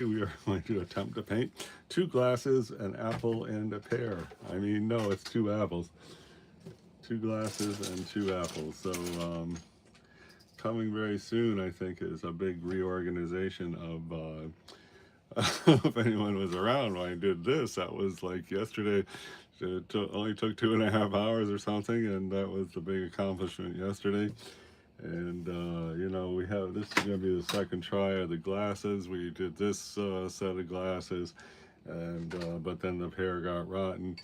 We are going to attempt to paint two glasses, an apple, and a pear. I mean, no, it's two apples. Two glasses and two apples. So coming very soon, I think, is a big reorganization of if anyone was around when I did this. That was like yesterday. It only took 2.5 hours or something, and that was the big accomplishment yesterday. And we have, this is going to be the second try of the glasses. We did this set of glasses, and but then the pair got rotten.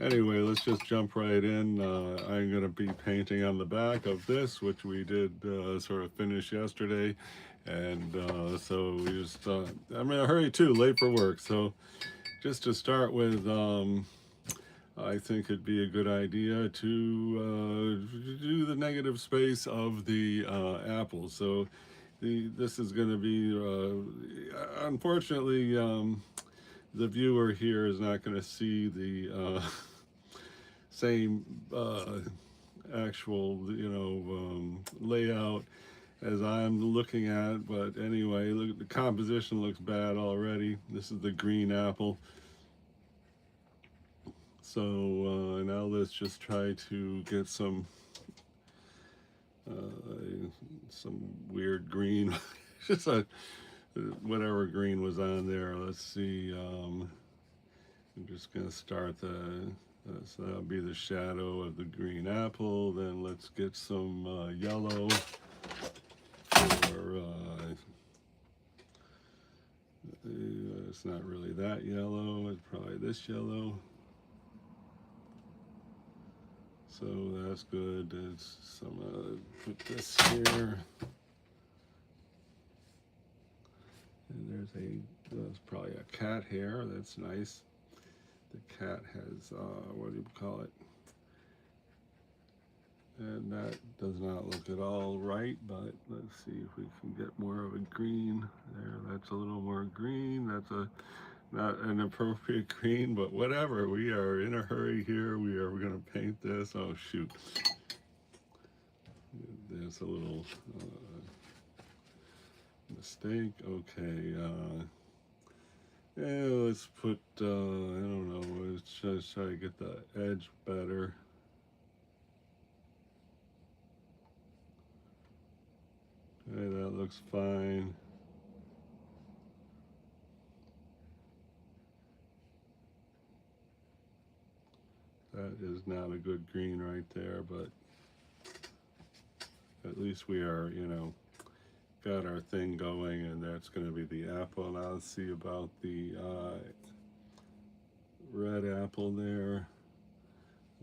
Anyway, let's just jump right in. I'm going to be painting on the back of this, which we did sort of finish yesterday. And so we just, I'm in a hurry too, late for work. So just to start with, I think it'd be a good idea to do the negative space of the apple. So this is going to be, unfortunately, the viewer here is not going to see the same actual, layout as I'm looking at. But anyway, look, the composition looks bad already. This is the green apple. So now let's just try to get some weird green, just whatever green was on there. Let's see. I'm just gonna start so that'll be the shadow of the green apple. Then let's get some yellow for. It's not really that yellow. It's probably this yellow. So that's good. It's some put this here, and there's probably a cat hair. That's nice. The cat has what do you call it? And that does not look at all right. But let's see if we can get more of a green there. That's a little more green. That's not an appropriate green, but whatever. We are in a hurry here. We're going to paint this. Oh shoot, there's a little mistake. Okay, yeah, let's put I don't know, let's just try to get the edge better. Okay, that looks fine. That is not a good green right there, but at least we are, got our thing going, and that's going to be the apple. Now let's see about the red apple there.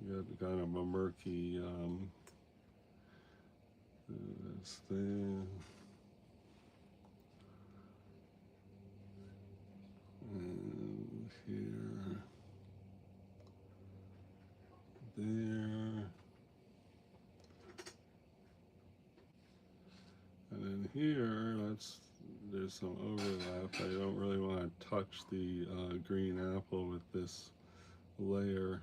We got kind of a murky this thing. And here, there, and then here, there's some overlap. I don't really want to touch the green apple with this layer.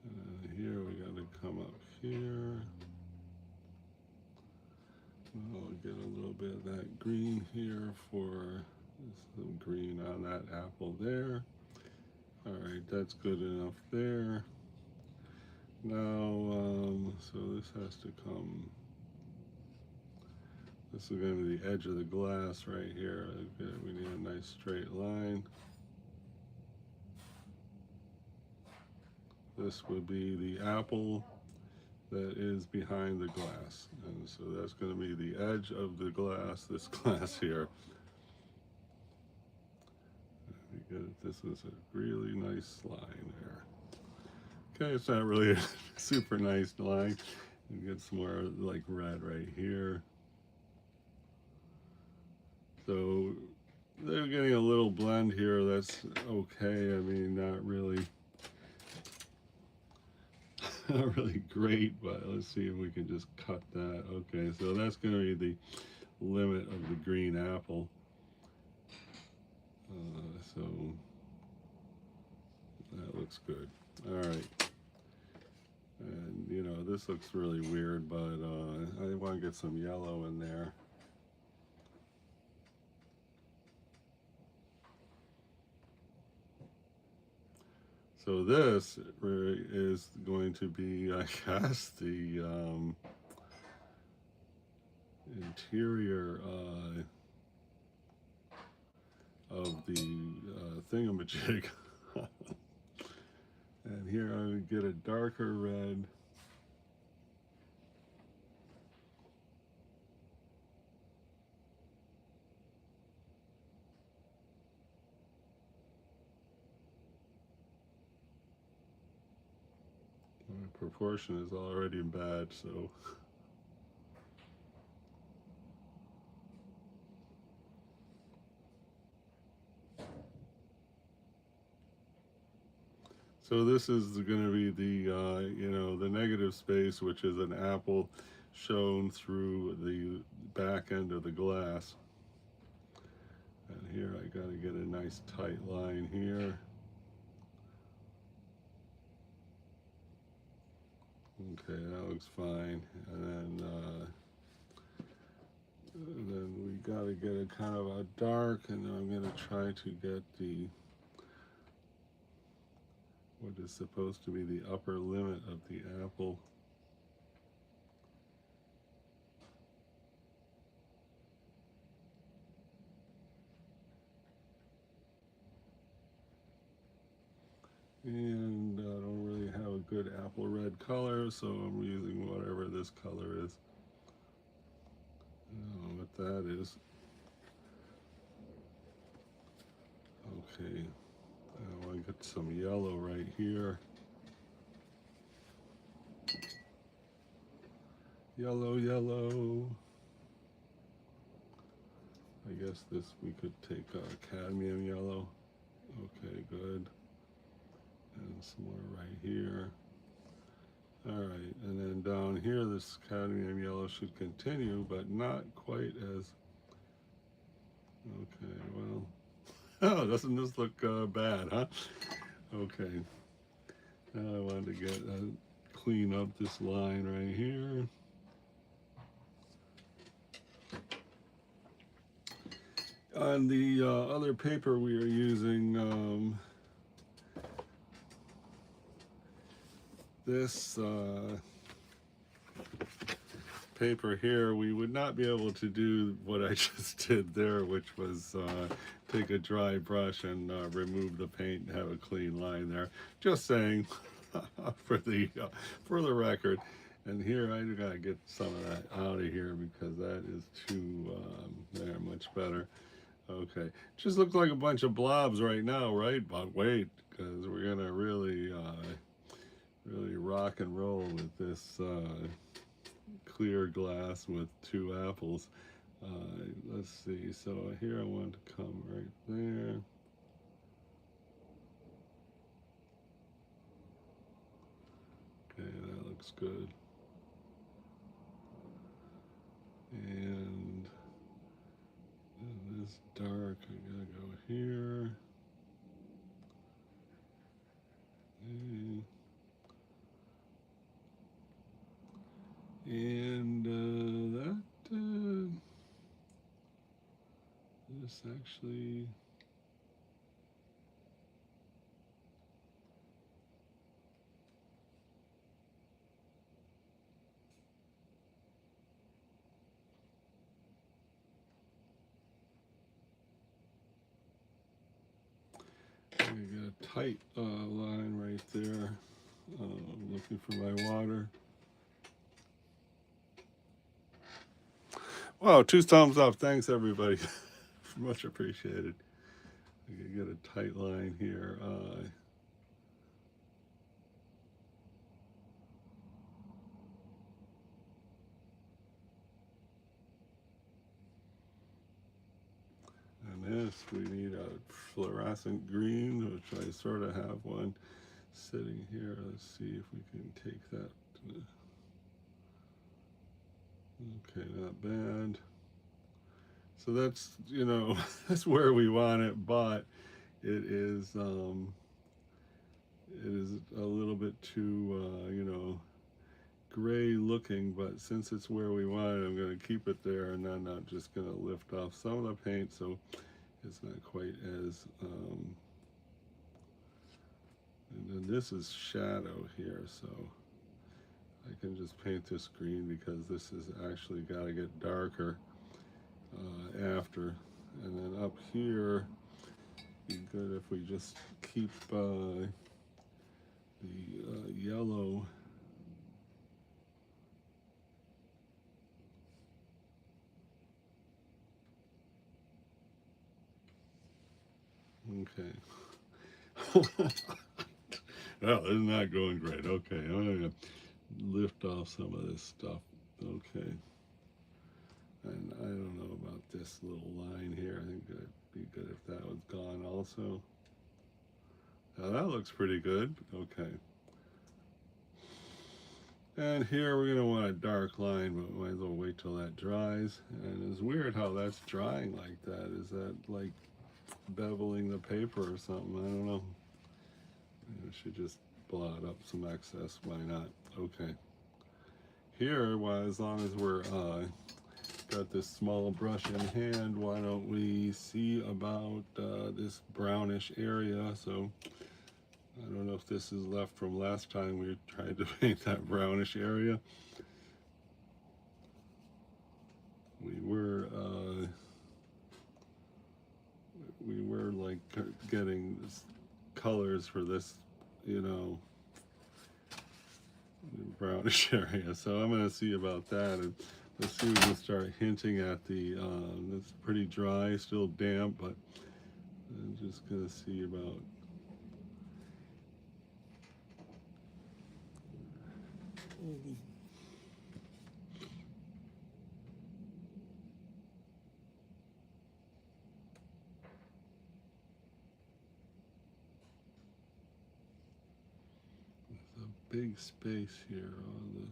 And here we got to come up here. I'll get a little bit of that green here for some green on that apple there. All right, that's good enough there. Now, so this has to come. This is going to be the edge of the glass right here. Okay, we need a nice straight line. This would be the apple that is behind the glass, and so that's going to be the edge of the glass, this glass here. This is a really nice line there. Okay, it's not really a super nice line. You get some more like red right here. So they're getting a little blend here. That's okay. I mean, not really not really great, but let's see if we can just cut that. Okay, so that's going to be the limit of the green apple. So that looks good. All right. And this looks really weird, but I want to get some yellow in there. So this is going to be, I guess, the interior of the thingamajig. And here I would get a darker red. My proportion is already bad, so so this is going to be the you know, the negative space, which is an apple shown through the back end of the glass. And here I got to get a nice tight line here. Okay, that looks fine. And then we got to get a kind of a dark, and I'm going to try to get the what is supposed to be the upper limit of the apple. And I don't really have a good apple red color, so I'm using whatever this color is. I don't know what that is. Okay, I want to get some yellow right here. Yellow, yellow. I guess this we could take cadmium yellow. Okay, good. And some more right here. All right, and then down here, this cadmium yellow should continue, but not quite as. Okay, well, oh, doesn't this look bad, huh? Okay, now I wanted to get clean up this line right here. On the other paper we are using, this paper here, we would not be able to do what I just did there, which was take a dry brush and remove the paint and have a clean line there. Just saying, for the record. And here I gotta get some of that out of here because that is too there, much better. Okay, just looks like a bunch of blobs right now, right? But wait, because we're gonna really really rock and roll with this clear glass with two apples. Let's see, so here I want to come right there. Okay, that looks good. And this dark, I gotta go here. And this actually, I got a tight line right there. I'm looking for my water. Wow, 2 thumbs up. Thanks, everybody. Much appreciated. I can get a tight line here. And this, we need a fluorescent green, which I sort of have one sitting here. Let's see if we can take that. Okay, not bad. So that's, you know, that's where we want it, but it is a little bit too, you know, gray looking, but since it's where we want it, I'm going to keep it there, and then I'm just going to lift off some of the paint so it's not quite as And then this is shadow here, so I can just paint this green because this is actually got to get darker after. And then up here, be good if we just keep the yellow. Okay. Well, it's not going great. Okay, I'm gonna lift off some of this stuff. Okay. And I don't know about this little line here. I think it'd be good if that was gone also. Now that looks pretty good. Okay. And here we're gonna want a dark line, but we might as well wait till that dries. And it's weird how that's drying like that. Is that like beveling the paper or something? I don't know. I should just blot up some excess. Why not? Okay. Here, well, as long as we're got this small brush in hand, why don't we see about this brownish area? So I don't know if this is left from last time we tried to paint that brownish area. We were like getting colors for this, you know, brownish area. So I'm going to see about that, and let's see if we can start hinting at the. It's pretty dry, still damp, but I'm just going to see about. There's a big space here on the.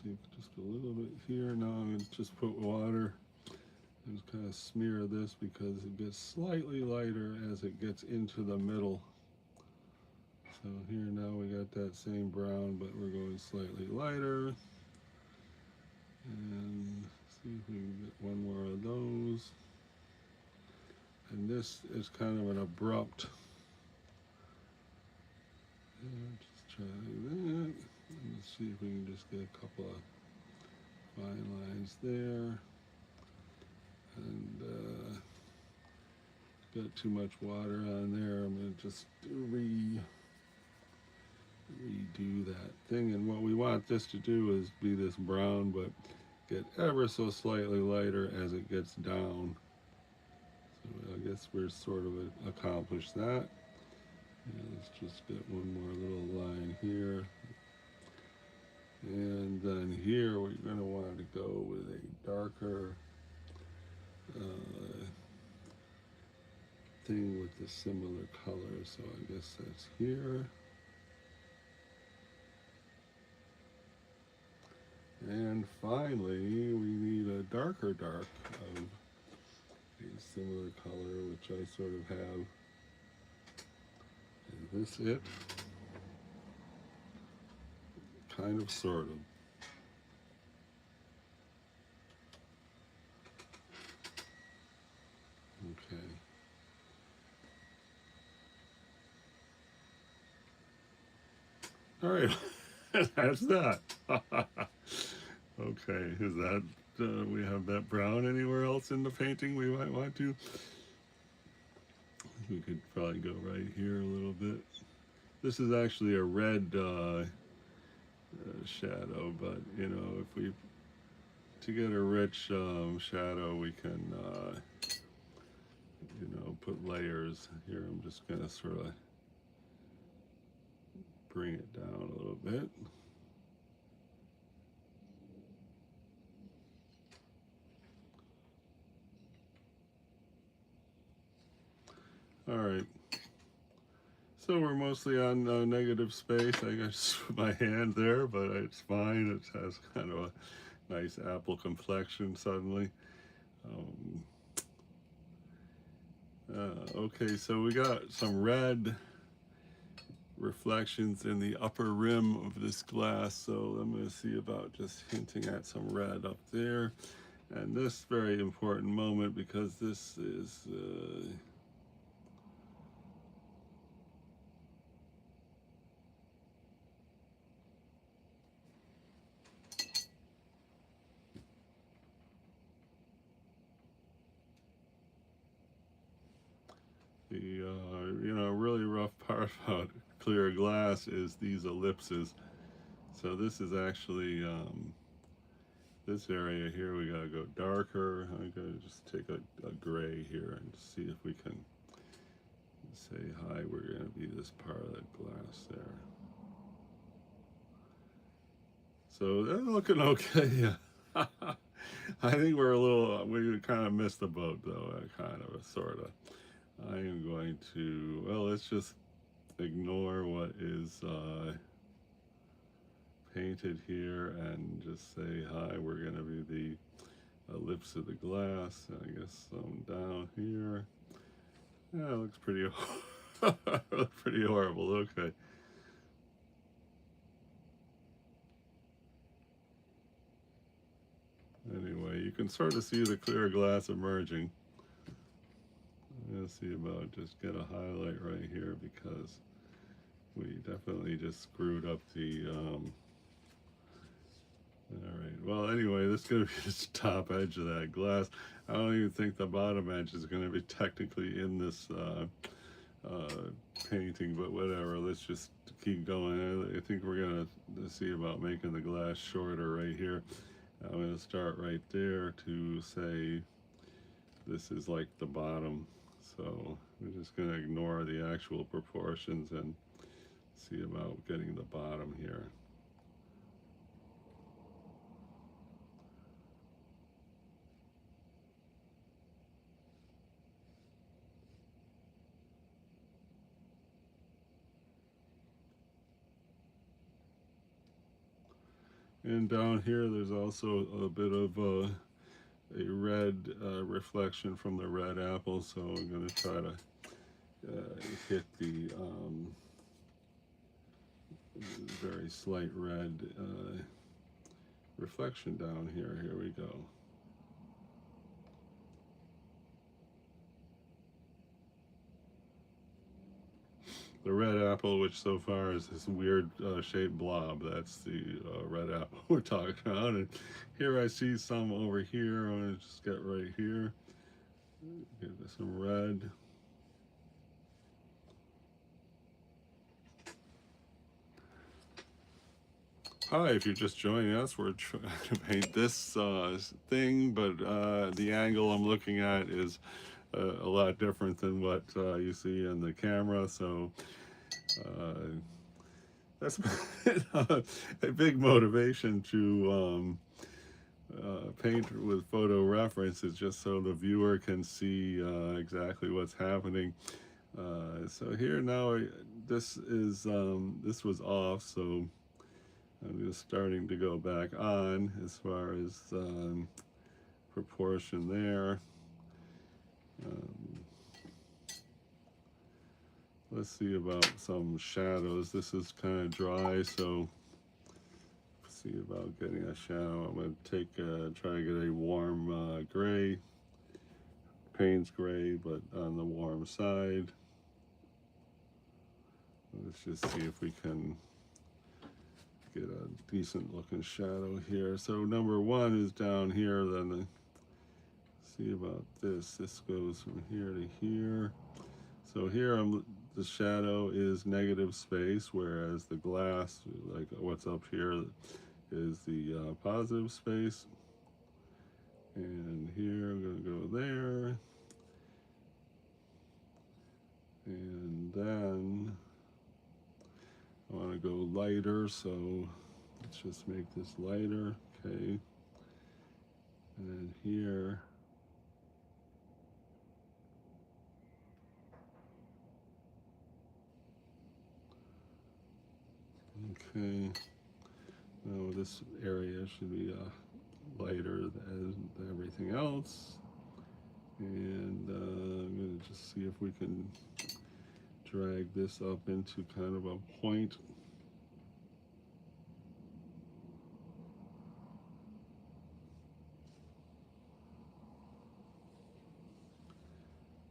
See, just a little bit here. Now I'm going to just put water and just kind of smear this because it gets slightly lighter as it gets into the middle. So here now we got that same brown, but we're going slightly lighter. And see if we can get one more of those. And this is kind of an abrupt. Just try that. Let's see if we can just get a couple of fine lines there. And got too much water on there. I'm going to just redo that thing. And what we want this to do is be this brown, but get ever so slightly lighter as it gets down. So I guess we're sort of accomplished that. And let's just get one more little line here. And then here we're going to want to go with a darker thing with the similar color. So I guess that's here. And finally, we need a darker dark of a similar color, which I sort of have. Is this it? Kind of, sort of. Okay. All right, that's that. Okay, is that, we have that brown anywhere else in the painting we might want to? We could probably go right here a little bit. This is actually a red shadow, but you know, if we, to get a rich shadow, we can, you know, put layers. Here I'm just gonna sort of bring it down a little bit. All right. So we're mostly on negative space. I just put my hand there, but it's fine. It has kind of a nice apple complexion suddenly. Okay, so we got some red reflections in the upper rim of this glass, so I'm going to see about just hinting at some red up there. And this very important moment, because this is The really rough part about clear glass is these ellipses. So this is actually this area here. We gotta go darker. I'm gonna just take a gray here and see if we can say hi. We're gonna be this part of the glass there. So they're looking okay. I think we kind of missed the boat though, kind of, sort of. I am going to, well, let's just ignore what is painted here and just say hi. We're going to be the ellipse of the glass. I guess down here. Yeah, it looks pretty, pretty horrible. Okay. Anyway, you can sort of see the clear glass emerging. I'm going to see about just get a highlight right here because we definitely just screwed up the, all right, well, anyway, this is going to be the top edge of that glass. I don't even think the bottom edge is going to be technically in this painting, but whatever, let's just keep going. I think we're going to see about making the glass shorter right here. I'm going to start right there to say this is like the bottom. So we're just going to ignore the actual proportions and see about getting the bottom here. And down here there's also a bit of a red reflection from the red apple, so I'm going to try to hit the very slight red reflection down here. Here we go. The red apple, which so far is this weird shaped blob, that's the red apple we're talking about. And here I see some over here. I'm going to just get right here. Give this some red. Hi, if you're just joining us, we're trying to paint this thing, but the angle I'm looking at is a lot different than what you see in the camera, so that's a big motivation to paint with photo reference, is just so the viewer can see exactly what's happening. So here now, this was off, so I'm just starting to go back on as far as proportion there. Let's see about some shadows. This is kind of dry, so see about getting a shadow. I'm going to try to get a warm gray, Payne's gray, but on the warm side. Let's just see if we can get a decent looking shadow here. So number one is down here, then see about this. This goes from here to here. So here the shadow is negative space, whereas the glass, like what's up here, is the positive space. And here I'm going to go there. And then I want to go lighter, so let's just make this lighter, okay. And then here, okay. Now this area should be lighter than everything else. And I'm going to just see if we can drag this up into kind of a point.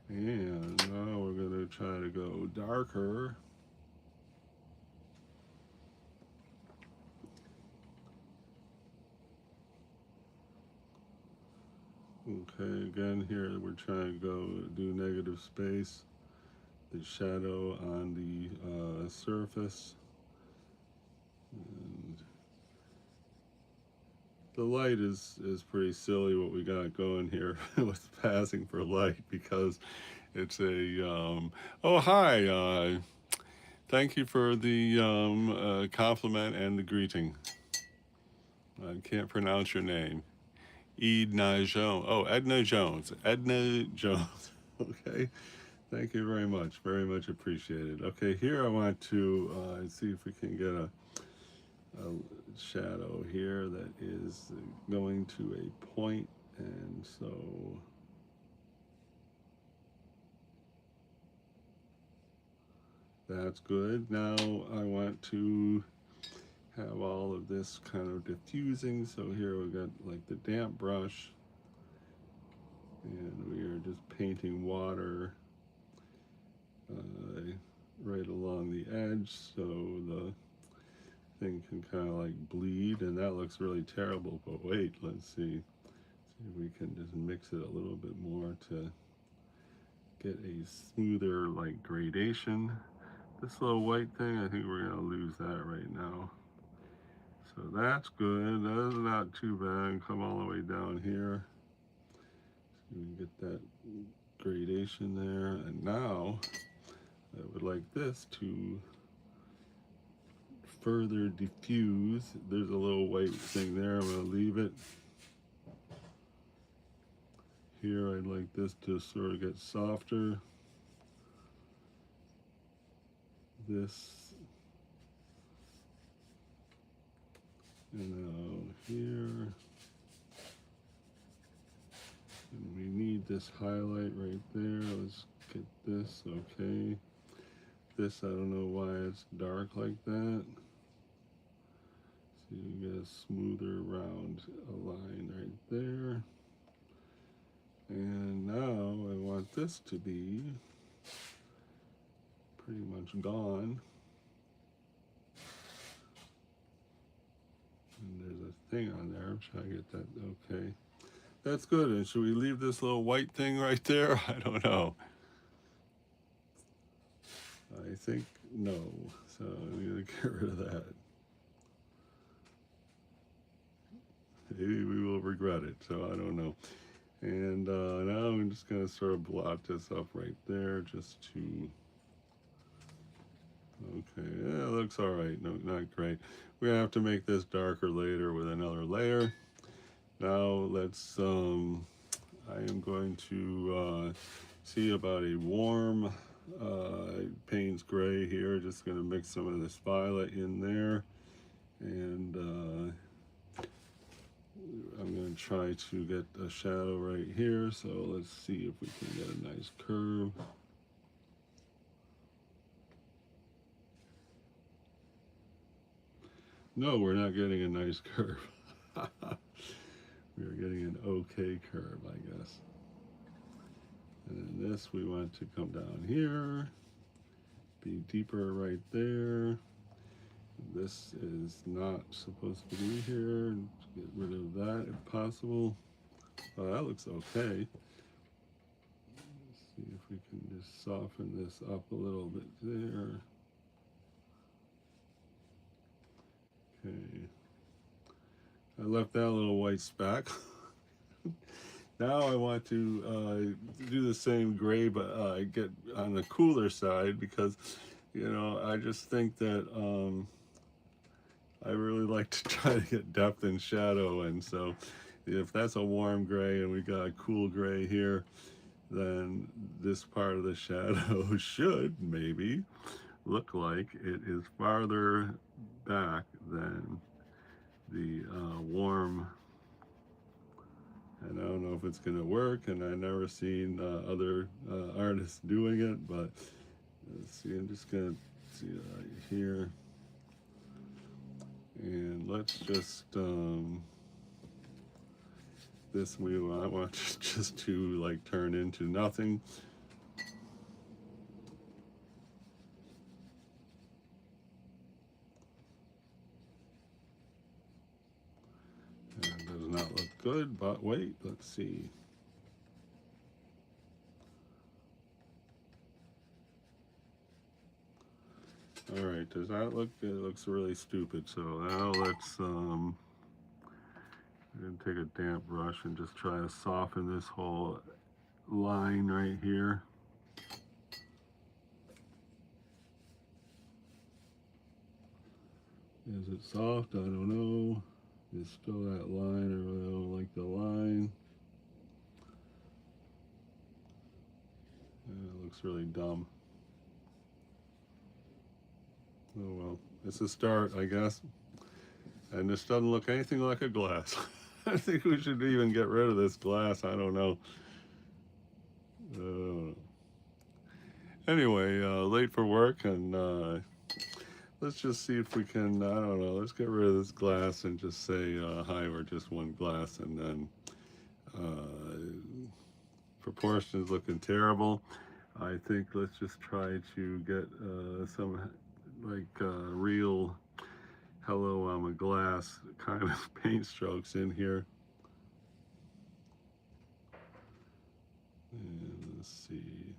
And now we're going to try to go darker. Okay, again here we're trying to go do negative space. the shadow on the surface. And the light is pretty silly what we got going here with passing for light, because it's a oh, hi, thank you for the compliment and the greeting. I can't pronounce your name. Edna Jones. Oh, Edna Jones. Edna Jones. Okay. Thank you very much appreciated. Okay, here I want to see if we can get a shadow here that is going to a point, and so that's good. Now I want to have all of this kind of diffusing, so here we got like the damp brush, and we are just painting water right along the edge, so the thing can kind of like bleed, and that looks really terrible. But wait, let's see if we can just mix it a little bit more to get a smoother like gradation. This little white thing, I think we're gonna lose that right now. So that's good. That's not too bad. Come all the way down here, so we can get that gradation there. And now I would like this to further diffuse. There's a little white thing there. I'm going to leave it. Here I'd like this to sort of get softer. This. And now here. And we need this highlight right there. Let's get this, okay. This, I don't know why it's dark like that. So you get a smoother round line right there. And now I want this to be pretty much gone. And there's a thing on there. I'm trying to get that, okay. That's good. And should we leave this little white thing right there? I don't know. I think no. So I'm going to get rid of that. Maybe we will regret it. So I don't know. And now I'm just going to sort of blot this up right there just to... Okay, yeah, it looks all right. No, not great. We're going to have to make this darker later with another layer. Now let's... I am going to see about a warm Payne's Gray here. Just going to mix some of this violet in there. And I'm going to try to get a shadow right here. So let's see if we can get a nice curve. No, we're not getting a nice curve. We are getting an okay curve, I guess. And then this, we want to come down here, be deeper right there. This is not supposed to be here. Get rid of that if possible. Oh, that looks okay. Let's see if we can just soften this up a little bit there. Okay. I left that little white speck. Now I want to do the same gray, but get on the cooler side, because, you know, I just think that I really like to try to get depth and shadow, and so if that's a warm gray and we got a cool gray here, then this part of the shadow should maybe look like it is farther back than the warm. And I don't know if it's going to work, and I've never seen other artists doing it, but let's see, I'm just going to see right here. And let's just, this I want just to like turn into nothing. And it does not look good, but wait, let's see. All right, does that look, it looks really stupid. So now let's take a damp brush and just try to soften this whole line right here. Is it soft? I don't know. Is still that line, or I don't like the line. It looks really dumb. Oh well, it's a start, I guess. And this doesn't look anything like a glass. I think we should even get rid of this glass. I don't know. Anyway, late for work, and let's just see if we can, I don't know, let's get rid of this glass and just say, hi, we're just one glass, and then proportions looking terrible. I think let's just try to get some like real hello I'm a glass kind of paint strokes in here. And let's see.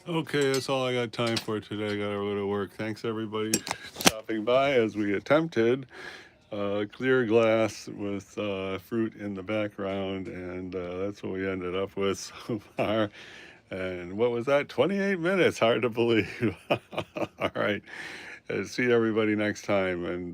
Okay, that's all I got time for today. I gotta go to work. Thanks everybody for stopping by as we attempted clear glass with fruit in the background, and that's what we ended up with so far. And what was that? 28 minutes. Hard to believe. All right. See everybody next time. And